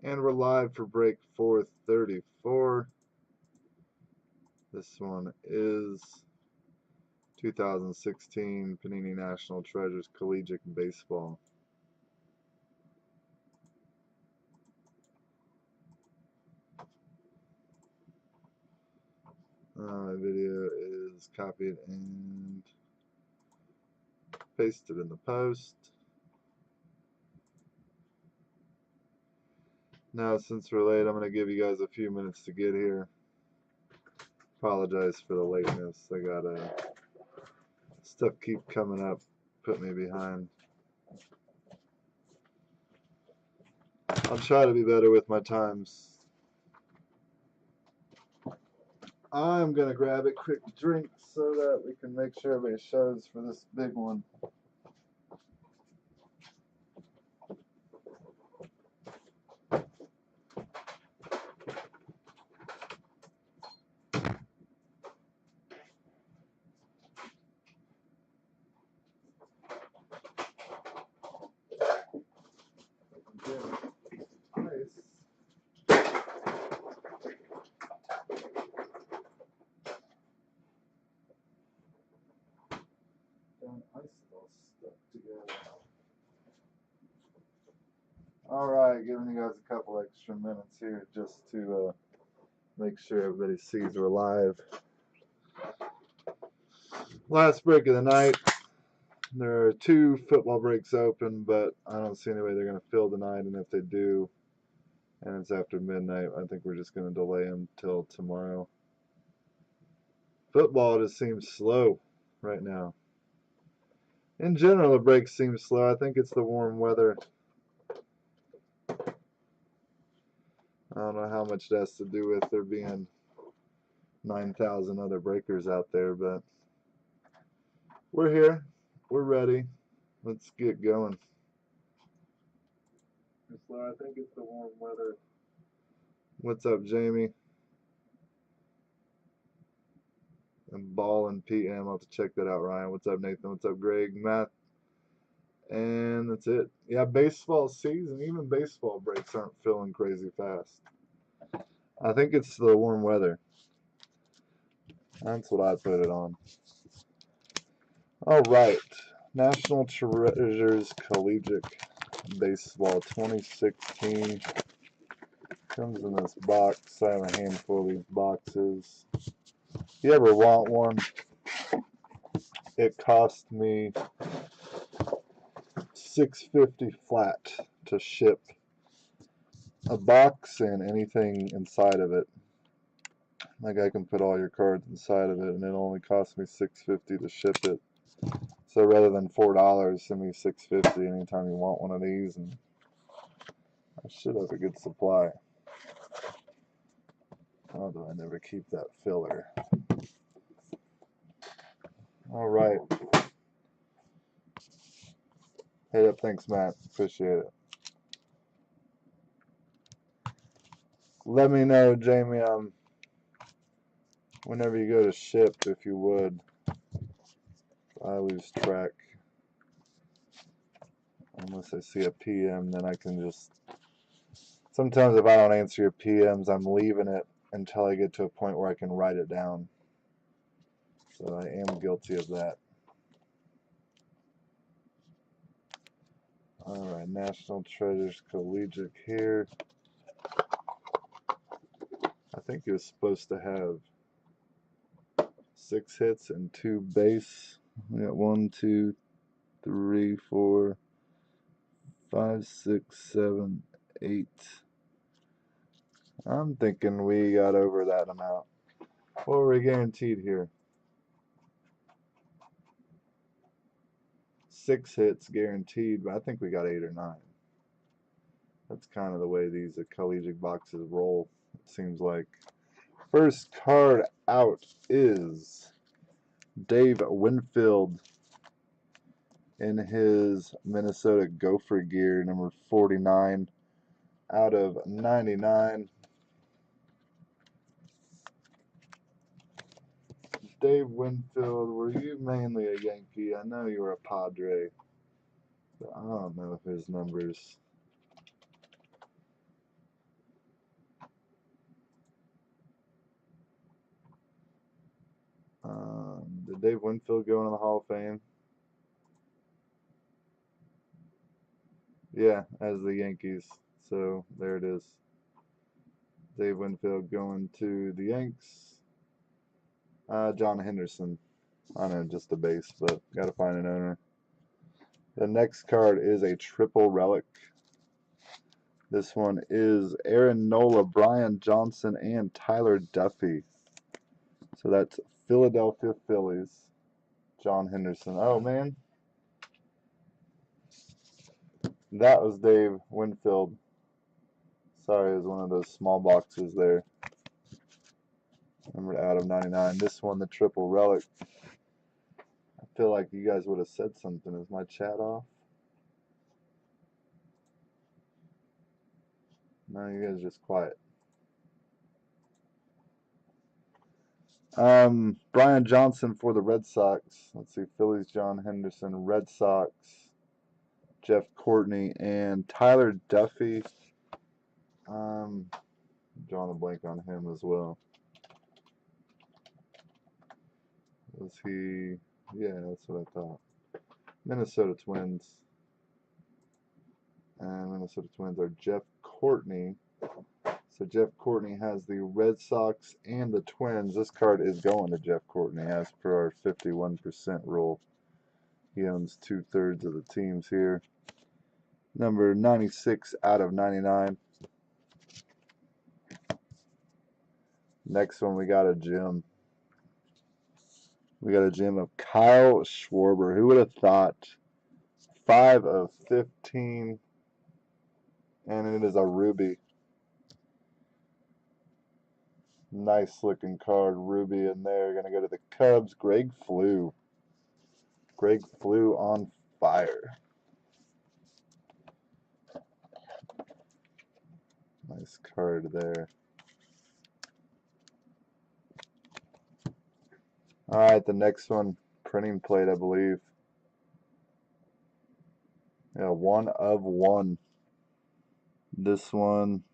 And we're live for break 434. This one is 2016 Panini National Treasures Collegiate Baseball. My video is copied and pasted in the post. Now, since we're late, I'm going to give you guys a few minutes to get here. Apologize for the lateness. I got stuff keep coming up, put me behind. I'll try to be better with my times. I'm going to grab a quick drink so that we can make sure everybody shows for this big one. Nice. Ice it all stuck together. Alright, giving you guys a couple extra minutes here just to make sure everybody sees we're live. Last break of the night. There are 2 football breaks open, but I don't see any way they're going to fill tonight, and if they do, and it's after midnight, I think we're just going to delay them till tomorrow. Football just seems slow right now. In general, the breaks seem slow. I think it's the warm weather. I don't know how much that has to do with there being 9,000 other breakers out there, but we're here. We're ready. Let's get going. I think it's the warm weather. What's up, Jamie? And Ball and PM. I'll have to check that out, Ryan. What's up, Nathan? What's up, Greg? Matt? And that's it. Yeah, baseball season, even baseball breaks aren't filling crazy fast. I think it's the warm weather. That's what I put it on. All right. National Treasures Collegiate Baseball 2016. Comes in this box. I have a handful of these boxes. If you ever want one, it cost me $6.50 flat to ship a box and anything inside of it. Like, I can put all your cards inside of it, and it only cost me $6.50 to ship it. So rather than $4, send me $6.50 anytime you want one of these, and I should have a good supply. Although I never keep that filler. All right. Hey up, thanks, Matt. Appreciate it. Let me know, Jamie, whenever you go to ship, if you would. I lose track. Unless I see a PM, then I can just... Sometimes if I don't answer your PMs, I'm leaving it until I get to a point where I can write it down. So I am guilty of that. Alright, National Treasures Collegiate here. I think he was supposed to have 6 hits and 2 base. We got 1, 2, 3, 4, 5, 6, 7, 8. I'm thinking we got over that amount. What were we guaranteed here? 6 hits guaranteed, but I think we got 8 or 9. That's kind of the way these collegiate boxes roll, it seems like. First card out is Dave Winfield in his Minnesota Gopher gear, number 49 out of 99. Dave Winfield, were you mainly a Yankee? I know you were a Padre, but I don't know if his numbers Dave Winfield going in the Hall of Fame. Yeah, as the Yankees. So there it is. Dave Winfield going to the Yanks. John Henderson. I don't know, just a base, but got to find an owner. The next card is a triple relic. This one is Aaron Nola, Brian Johnson, and Tyler Duffy. So that's Philadelphia Phillies. John Henderson. Oh, man. That was Dave Winfield. Sorry, it was one of those small boxes there. Remember, out of 99. This one, the triple relic. I feel like you guys would have said something. Is my chat off? No, you guys are just quiet. Brian Johnson for the Red Sox. Let's see, Phillies, John Henderson, Red Sox, Jeff Courtney, and Tyler Duffy. Drawing a blank on him as well. Was he? Yeah, that's what I thought. Minnesota Twins. And Minnesota Twins are Jeff Courtney. So Jeff Courtney has the Red Sox and the Twins. This card is going to Jeff Courtney as per our 51% rule. He owns 2/3 of the teams here. Number 96 out of 99. Next one, we got a gem. We got a gem of Kyle Schwarber. Who would have thought? 5 of 15. And it is a ruby. Nice looking card. Ruby in there. Going to go to the Cubs. Greg Flew. Greg Flew on fire. Nice card there. Alright, the next one. Printing plate, I believe. Yeah, 1 of 1. This one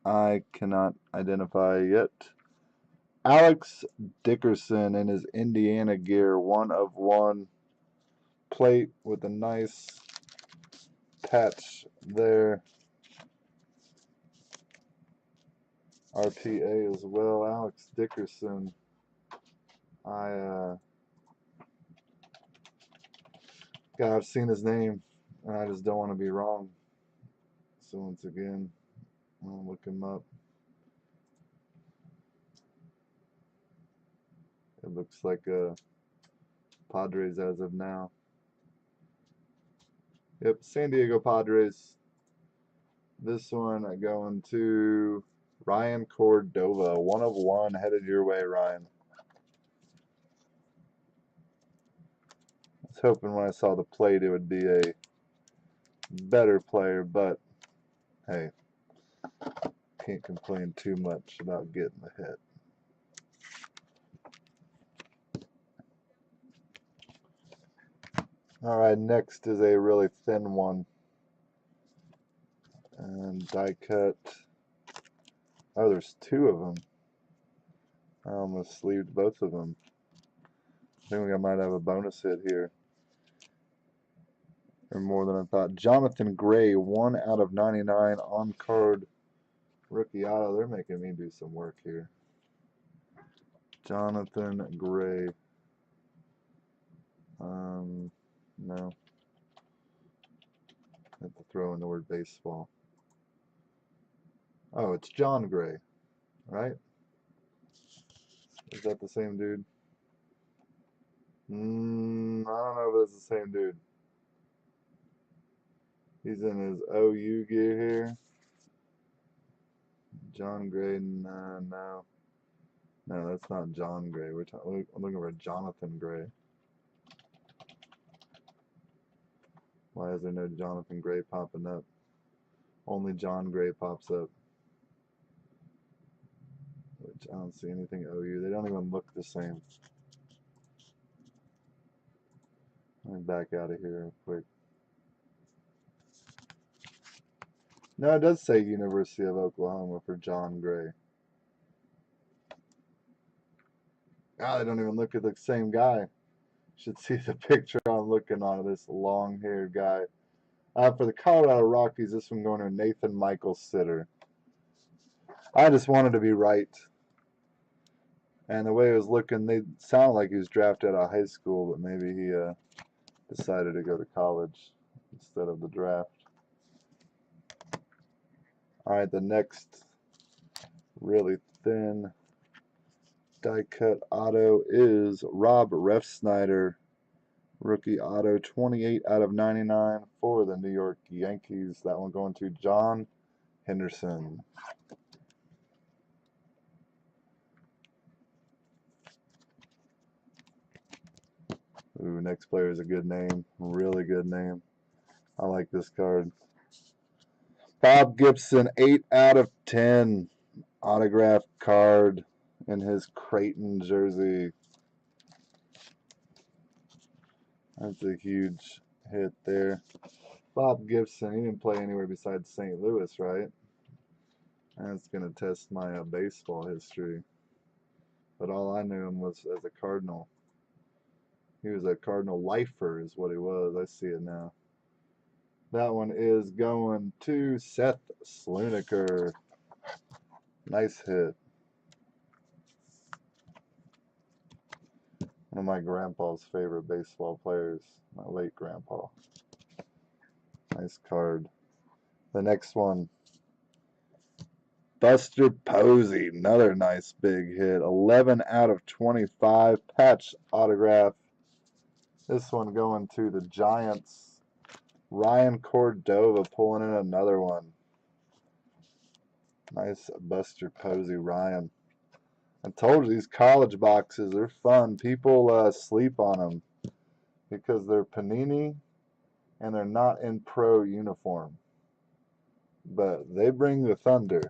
I cannot identify yet. Alex Dickerson in his Indiana gear, 1 of 1 plate with a nice patch there. RPA as well. Alex Dickerson. God, I've seen his name, and I just don't want to be wrong. So once again, I'll look him up. It looks like Padres as of now. Yep, San Diego Padres. This one going to Ryan Cordova. 1 of 1 headed your way, Ryan. I was hoping when I saw the plate it would be a better player, but hey, can't complain too much about getting the hit. Alright, next is a really thin one. And die cut. Oh, there's 2 of them. I almost sleeved both of them. I think I might have a bonus hit here. Or more than I thought. Jonathan Gray, 1 out of 99 on card rookie auto. They're making me do some work here. Jonathan Gray. No. I have to throw in the word baseball. Oh, it's John Gray, right? Is that the same dude? I don't know if it's the same dude. He's in his OU gear here. John Gray, no. No, that's not John Gray. I'm looking for Jonathan Gray. Why is there no Jonathan Gray popping up? Only John Gray pops up. Which I don't see anything OU. They don't even look the same. Let me back out of here real quick. No, it does say University of Oklahoma for John Gray. God, I don't even look at the same guy. Should see the picture I'm looking on, this long-haired guy. For the Colorado Rockies, this one going to Nathan Michael Sitter. I just wanted to be right. And the way it was looking, they sounded like he was drafted out of high school, but maybe he decided to go to college instead of the draft. All right, the next really thin die-cut auto is Rob Refsnyder, rookie auto, 28 out of 99 for the New York Yankees. That one going to John Henderson. Ooh, next player is a good name, really good name. I like this card. Bob Gibson, 8 out of 10. Autographed card in his Creighton jersey. That's a huge hit there. Bob Gibson, he didn't play anywhere besides St. Louis, right? That's going to test my baseball history. But all I knew him was as a Cardinal. He was a Cardinal lifer is what he was. I see it now. That one is going to Seth Sluniker. Nice hit. One of my grandpa's favorite baseball players. My late grandpa. Nice card. The next one. Buster Posey. Another nice big hit. 11 out of 25. Patch autograph. This one going to the Giants. Ryan Cordova pulling in another one. Nice Buster Posey, Ryan. I told you these college boxes are fun. People sleep on them because they're Panini and they're not in pro uniform. But they bring the thunder.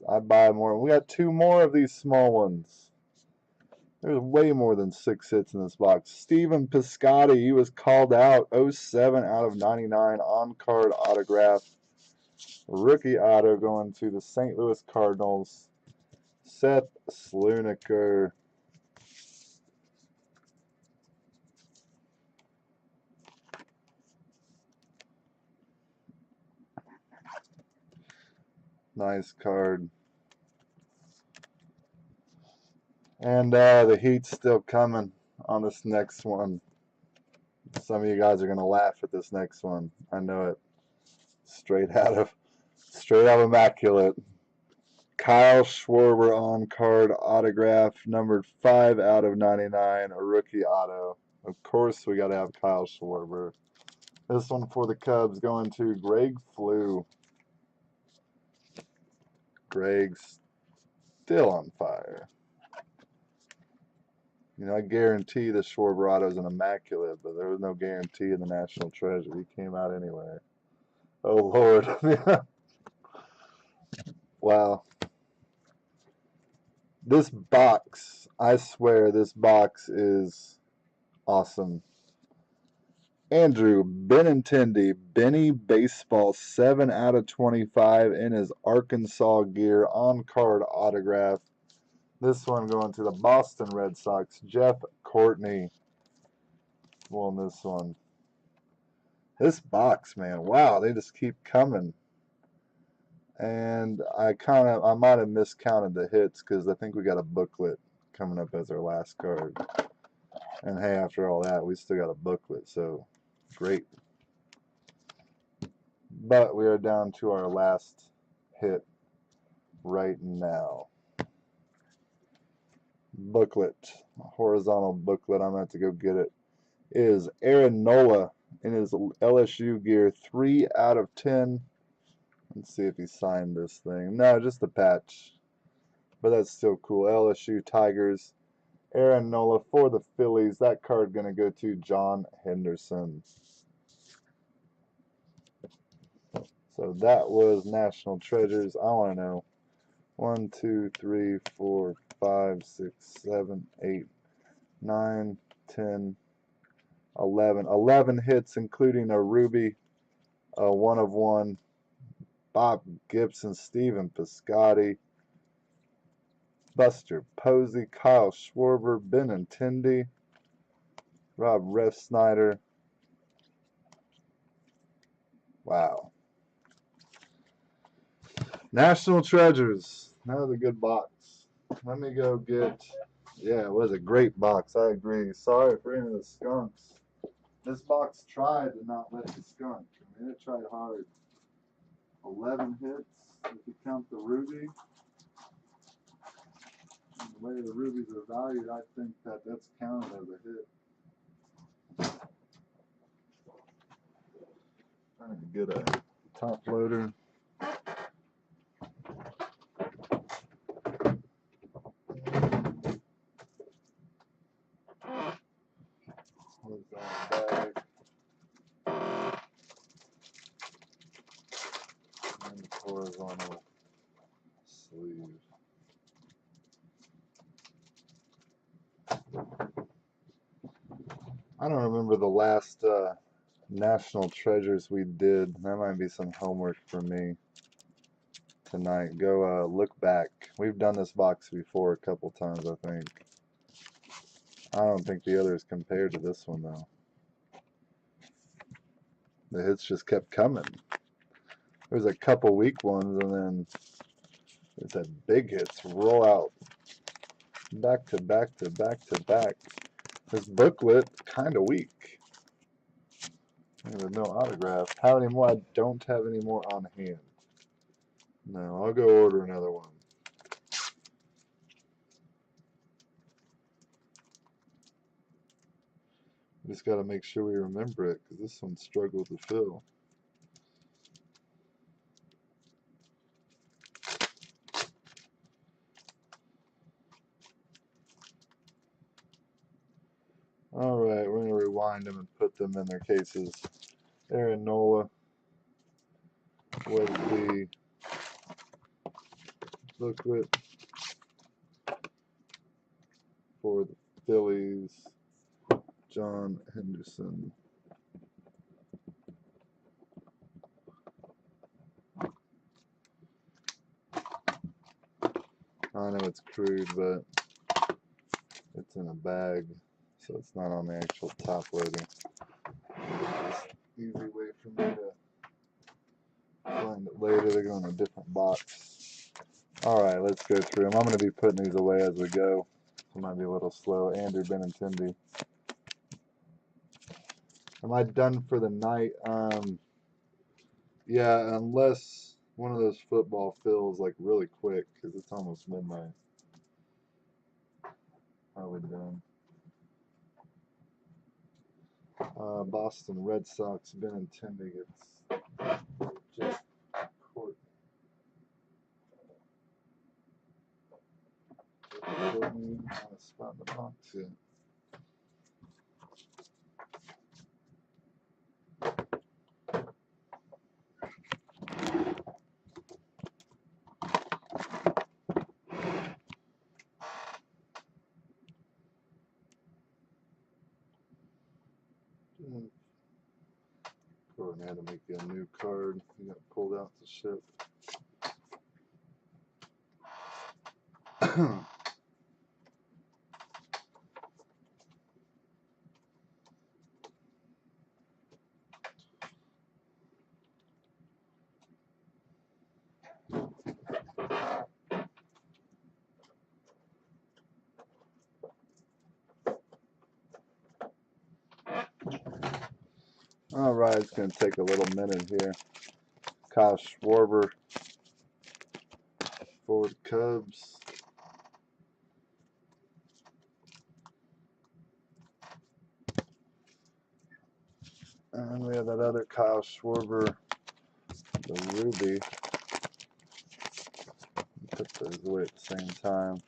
I buy more. We got 2 more of these small ones. There's way more than 6 hits in this box. Stephen Piscotty, he was called out. 07 out of 99 on-card autograph. Rookie auto going to the St. Louis Cardinals. Seth Sluniker. Nice card. And the heat's still coming on this next one. Some of you guys are going to laugh at this next one. I know it. Straight out of Immaculate. Kyle Schwarber on card autograph, numbered 5 out of 99, a rookie auto. Of course, we got to have Kyle Schwarber. This one for the Cubs going to Greg Flew. Greg's still on fire. You know, I guarantee the Schwarber auto is an immaculate, but there was no guarantee in the National Treasure. He came out anyway. Oh, Lord. Wow. This box, I swear this box is awesome. Andrew Benintendi, Benny Baseball, 7 out of 25 in his Arkansas gear, on-card autograph. This one going to the Boston Red Sox, Jeff Courtney. Won this one. This box, man, wow, they just keep coming. And I might have miscounted the hits because I think we got a booklet coming up as our last card. And hey, after all that, we still got a booklet, so great. But we are down to our last hit right now. Booklet, horizontal booklet, I'm going to have to go get it, is Aaron Nola in his LSU gear, 3 out of 10. Let's see if he signed this thing. No, just the patch. But that's still cool. LSU Tigers. Aaron Nola for the Phillies. That card going to go to John Henderson. So that was National Treasures. I want to know. 1, 2, 3, 4, 5, 6, 7, 8, 9, 10, 11. 11 hits, including a Ruby, a 1 of 1. Bob Gibson, Stephen Piscotty. Buster Posey, Kyle Schwarber, Benintendi, Rob Refsnyder. Wow. National Treasures. That was a good box. Let me go get. Yeah, it was a great box. I agree. Sorry for any of the skunks. This box tried to not let the skunk. I mean, it tried hard. 11 hits, if you count the ruby. And the way the rubies are valued, I think that that's counted as a hit. Trying to get a top loader. Close that bag. And the horizontal sleeve. I don't remember the last National Treasures we did. That might be some homework for me tonight. Go look back. We've done this box before a couple times, I think. I don't think the others compared to this one, though. The hits just kept coming. There's a couple weak ones, and then it's a big hits roll out back to back to back to back. This booklet kind of weak. There's no autograph. Have any more? I don't have any more on hand. No, I'll go order another one. Just got to make sure we remember it, because this one struggled to fill. Alright, we're going to rewind them and put them in their cases. Aaron Nola was the booklet for the Phillies. John Henderson. I know it's crude, but it's in a bag, so it's not on the actual top loader. Easy way for me to find it later. They go in a different box. Alright, let's go through them. I'm going to be putting these away as we go. So it might be a little slow. Andrew Benintendi. Am I done for the night? Yeah, unless one of those football fills like really quick, because it's almost midnight. Probably done. Boston Red Sox, Benintendi gets just Courtney. Courtney on a spot in the box yet. Courtney had to make a new card. He got pulled out to ship. Alright, it's going to take a little minute here. Kyle Schwarber for the Cubs. And we have that other Kyle Schwarber, the Ruby. Put those away at the same time.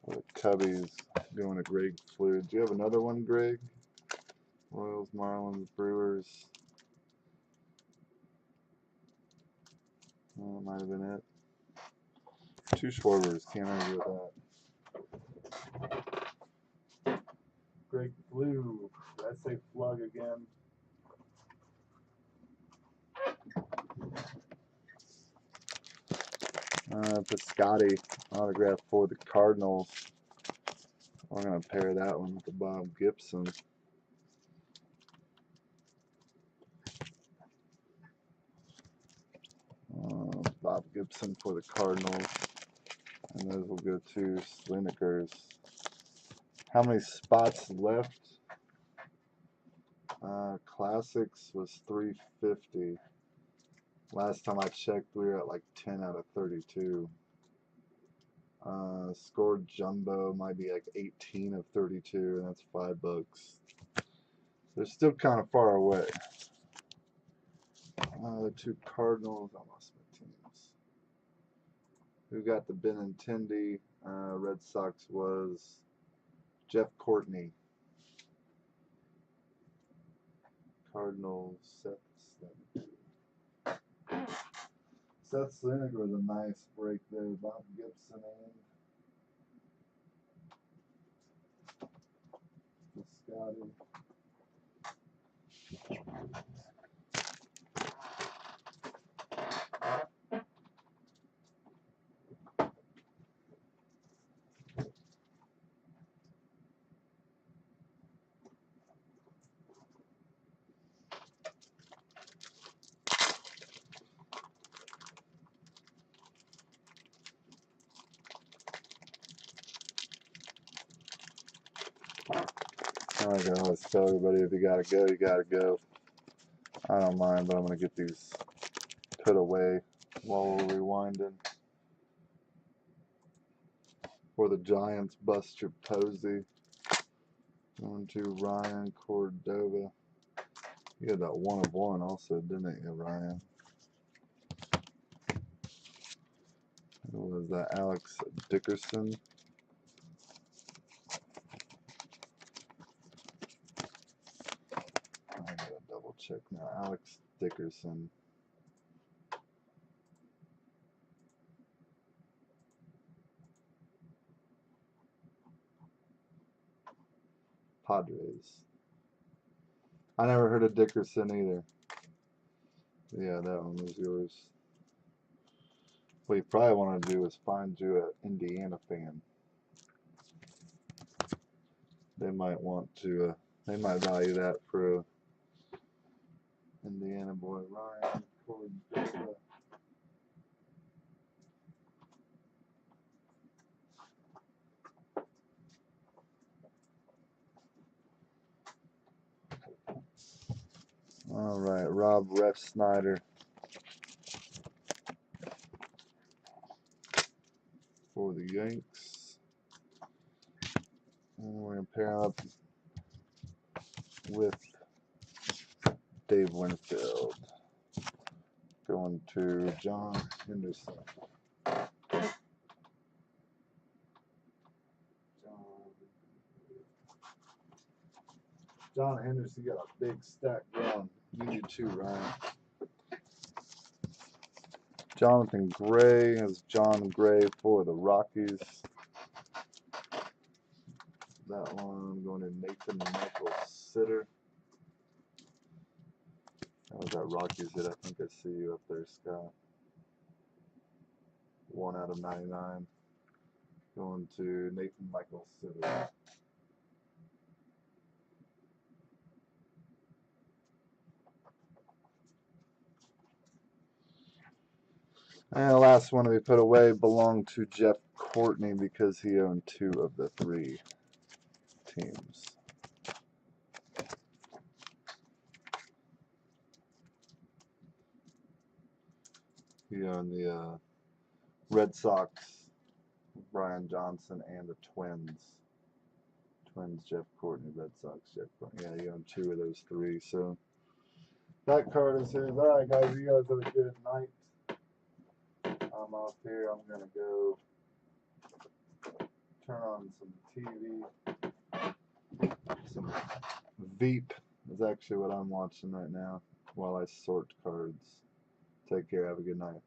The Cubbies doing a Greg Fluid. Do you have another one, Greg? Royals, Marlins, Brewers. Oh, that might have been it. Two Schwarbers. Can't argue with that. Greg Blue. Did I say Flug again? Piscotti autograph for the Cardinals. We're going to pair that one with the Bob Gibson. Bob Gibson for the Cardinals. And those will go to Slinikers. How many spots left? Classics was 350. Last time I checked, we were at like 10 out of 32. Scored jumbo might be like 18 of 32, and that's $5. They're still kind of far away. The two Cardinals, I lost my teams. Who got the Benintendi? Red Sox was Jeff Courtney. Cardinals, Seth Sliniger. Seth Sliniger was a nice break there. Bob Gibson and Piscotti. Like I always tell everybody, if you gotta go, you gotta go. I don't mind, but I'm gonna get these put away while we're rewinding. For the Giants, Buster Posey. Going to Ryan Cordova. You had that 1 of 1 also, didn't you, Ryan? What was that? Alex Dickerson. I gotta double check now. Alex Dickerson. Padres. I never heard of Dickerson either. Yeah, that one was yours. What you probably want to do is find you an Indiana fan. They might want to, they might value that for a Indiana boy. Ryan Cordova. All right, Rob Refsnyder for the Yanks. And we're going to pair up with Dave Winfield. Going to John Henderson. John Henderson got a big stack going. You do too, Ryan. Jonathan Gray is John Gray for the Rockies. That one going to Nathan Michael Sitter. That was that Rockies hit. I think I see you up there, Scott. 1 out of 99. Going to Nathan Michael Sitter. And the last one to be put away belonged to Jeff Courtney because he owned 2 of the 3 teams. He owned the Red Sox, Brian Johnson, and the Twins. Twins, Jeff Courtney, Red Sox, Jeff Courtney. Yeah, he owned 2 of those 3. So that card is his. All right, guys, you guys have a good night. I'm off here. I'm going to go turn on some TV. Some Veep is actually what I'm watching right now while I sort cards. Take care. Have a good night.